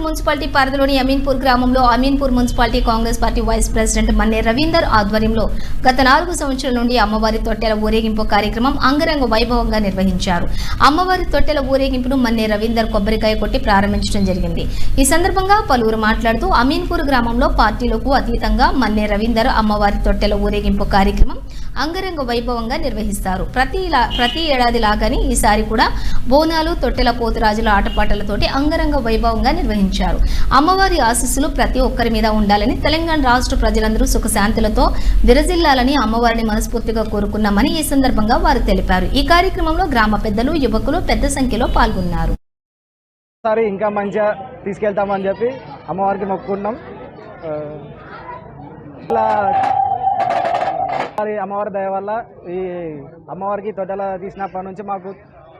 Municipality పరిధిలోని అమీన్పూర్ గ్రామంలో Ameenpur municipality Congress party vice president Manne Ravinder ఆధ్వర్యంలో గత 4 సంవత్సరాల నుండి అమ్మవారి తొట్టెల ఊరేగింపు కార్యక్రమం అంగరంగ వైభవంగా నిర్వహించారు. అమ్మవారి తొట్టెల ఊరేగింపును మన్నే రవీందర్ కొబ్బరికాయ కొట్టి ప్రారంభించడం జరిగింది. ఈ సందర్భంగా పలువురు మాట్లాడుతూ అమీన్పూర్ గ్రామంలో పార్టీలకు అతీతంగా మన్నే రవీందర్ అమ్మవారి తొట్టెల ఊరేగింపు కార్యక్రమం అంగరంగ వైభవంగా నిర్వహిస్తారు. ప్రతి ఏడాది లాగానే ఈసారి కూడా బోనాలు, తొట్టెల పోతురాజుల ఆటపాటలతోటి అంగరంగ వైభవంగా నిర్వహించారు. అమ్మవారి ఆశీస్సులు ప్రతి ఒక్కరి మీద ఉండాలని, తెలంగాణ రాష్ట్ర ప్రజలందరూ సుఖశాంతులతో విరజిల్లాలని అమ్మవారిని మనస్ఫూర్తిగా కోరుకున్నామని ఈ సందర్భంగా వారు తెలిపారు. ఈ కార్యక్రమంలో గ్రామ పెద్దలు, యువకులు పెద్ద సంఖ్యలో పాల్గొన్నారు. ఇంకా మంచిగా తీసుకెళ్తామని చెప్పి అమ్మవారికి మొక్కుకున్నాం. అమ్మవారి దయ వల్ల ఈ అమ్మవారికి తొట్టెల తీసినప్పటి నుంచి మాకు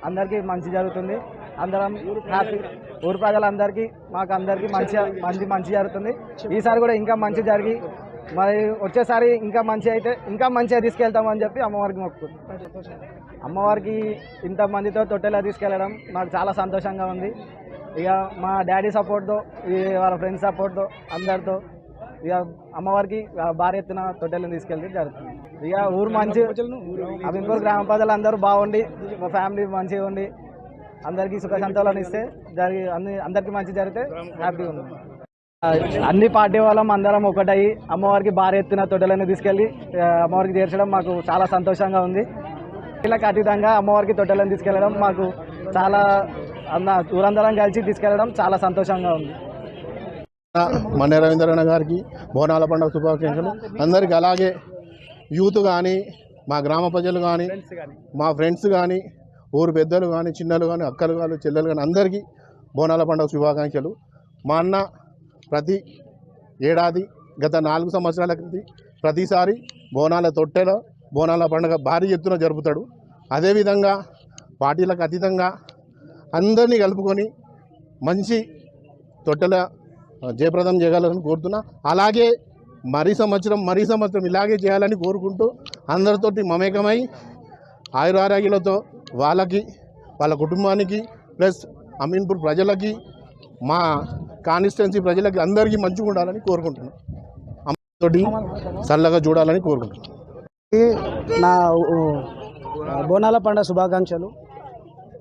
అందరికీ మంచి జరుగుతుంది. అందరం హ్యాపీ, ఊరు ప్రజలందరికీ మాకు అందరికీ మంచి జరుగుతుంది. ఈసారి కూడా ఇంకా మంచి జరిగి మరి వచ్చేసారి ఇంకా మంచి అయితే ఇంకా మంచిగా తీసుకెళ్తామని చెప్పి అమ్మవారికి మొక్కుకుంటాం. అమ్మవారికి ఇంతమందితో తొట్టెలా తీసుకెళ్ళడం నాకు చాలా సంతోషంగా ఉంది. ఇక మా డాడీ సపోర్ట్తో, వాళ్ళ ఫ్రెండ్స్ సపోర్ట్తో, అందరితో ఇక అమ్మవారికి భారీ ఎత్తున తొట్టెలను తీసుకెళ్తే జరుగుతుంది. ఇక ఊరు మంచి అమీన్పూర్ గ్రామ ప్రజలు అందరూ బాగుండి, మా ఫ్యామిలీ మంచిగా ఉండి అందరికీ సుఖ సంతోషాలను ఇస్తే అందరికీ మంచి జరిగితే హ్యాపీగా ఉంది. అన్ని పార్టీ వాళ్ళం అందరం ఒకటయ్యి అమ్మవారికి భారీ ఎత్తున తొట్టెలను తీసుకెళ్ళి అమ్మవారికి చేర్చడం మాకు చాలా సంతోషంగా ఉంది. వీళ్ళకి అతీతంగా అమ్మవారికి తొట్టెలను తీసుకెళ్ళడం మాకు చాలా ఊరందరం కలిసి తీసుకెళ్ళడం చాలా సంతోషంగా ఉంది. మన్నే రవీంద్రన్న గారికి బోనాల పండుగ శుభాకాంక్షలు. అందరికీ అలాగే యూత్ కానీ, మా గ్రామ ప్రజలు కానీ, మా ఫ్రెండ్స్ కానీ, ఊరు పెద్దలు కానీ, చిన్నలు కానీ, అక్కలు కానీ, చెల్లెలు కానీ అందరికీ బోనాల పండుగ శుభాకాంక్షలు. మా అన్న ప్రతి ఏడాది గత 4 సంవత్సరాల క్రితం ప్రతిసారి బోనాల తొట్టెల బోనాల పండుగ భారీ ఎత్తున జరుపుతాడు. అదేవిధంగా పార్టీలకు అతీతంగా అందరినీ కలుపుకొని మంచి తొట్టెల జయప్రదం చేయగలని కోరుతున్నా. అలాగే మరీ సంవత్సరం ఇలాగే చేయాలని కోరుకుంటూ అందరితోటి మమేకమై ఆయురారోగ్యాలతో వాళ్ళకి, వాళ్ళ కుటుంబానికి, ప్లస్ అమీన్పూర్ ప్రజలకి, మా కాన్స్టిట్యున్సీ ప్రజలకి అందరికీ మంచిగా ఉండాలని కోరుకుంటున్నాను. అమ్మతోటి చల్లగా చూడాలని కోరుకుంటున్నాను. నా బోనాల పండుగ శుభాకాంక్షలు.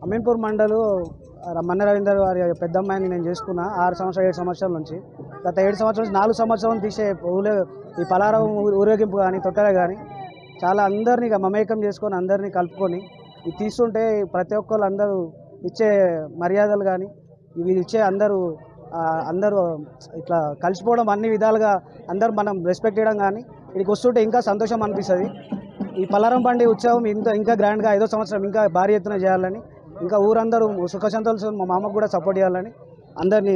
అమీన్పూర్ మండలు మన్నే రవీందర్ వారి పెద్దమ్మాయిని నేను చేసుకున్నా 7 సంవత్సరాల నుంచి. గత 7 సంవత్సరాల నుంచి 4 సంవత్సరాలు తీసే ఈ పలారం ఊరేగింపు కానీ తొట్టెల కానీ చాలా అందరినీ మమేకం చేసుకొని అందరినీ కలుపుకొని ఇది తీస్తుంటే ప్రతి ఒక్కరు అందరూ ఇచ్చే మర్యాదలు కానీ ఇవి ఇచ్చే అందరూ ఇట్లా కలిసిపోవడం అన్ని విధాలుగా అందరూ మనం రెస్పెక్ట్ చేయడం కానీ ఇక్కడికి వస్తుంటే ఇంకా సంతోషం అనిపిస్తుంది. ఈ పలారం బండి ఉత్సవం ఇంకా గ్రాండ్గా 5వ సంవత్సరం ఇంకా భారీ ఎత్తున చేయాలని, ఇంకా ఊరందరూ సుఖ సంతోషాలు మా మామకు కూడా సపోర్ట్ చేయాలని అందరినీ